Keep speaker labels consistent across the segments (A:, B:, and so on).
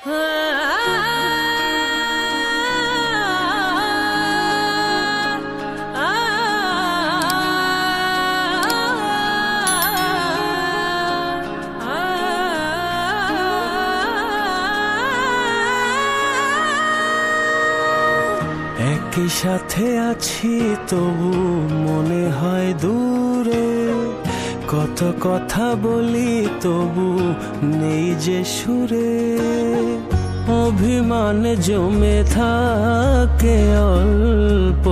A: একই সাথে আছি তবু মনে হয় দূরে, কত কথা বলি তবু নেই যে সুরে। অভিমান জমে থাকে অল্প,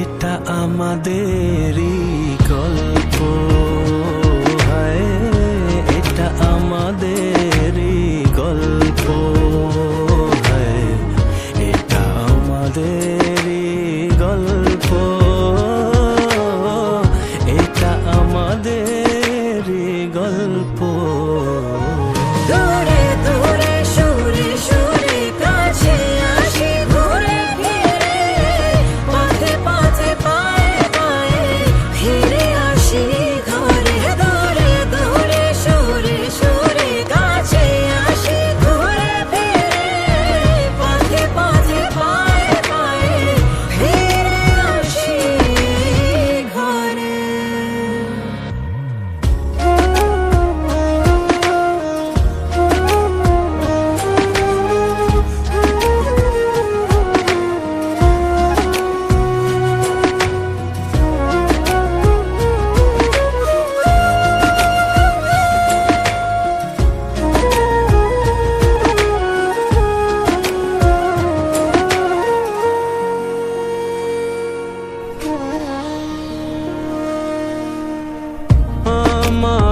A: এটা আমাদেরই গল্প। হায়, এটা আমাদেরই গল্প। হায়, এটা আমাদেরই গল্প। এটা আমাদেরই গল্প।
B: দূরে দূরে সুরে সুরে কাছে আসি ঘুরে ফিরে, পথে পথে পায়ে পায়ে ফিরে আসি ঘরে। দূরে দূরে সুরে সুরে কাছে আসি ঘুরে ফিরে, পথে পথে পায়ে পায়ে ফিরে আসি ঘরে।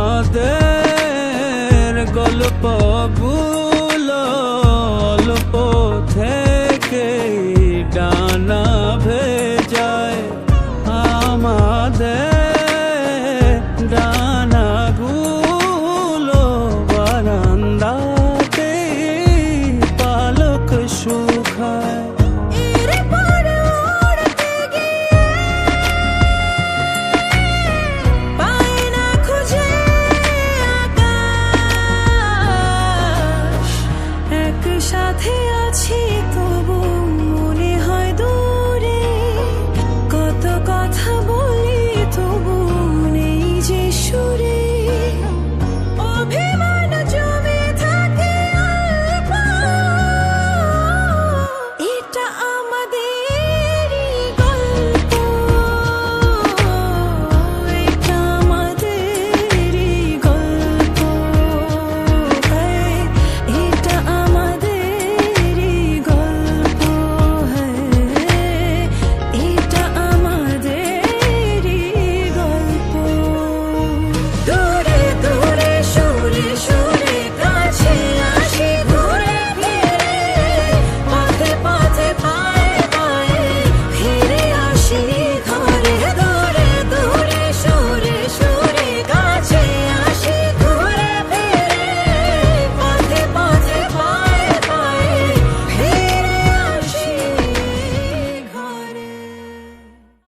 A: আমাদের গল্প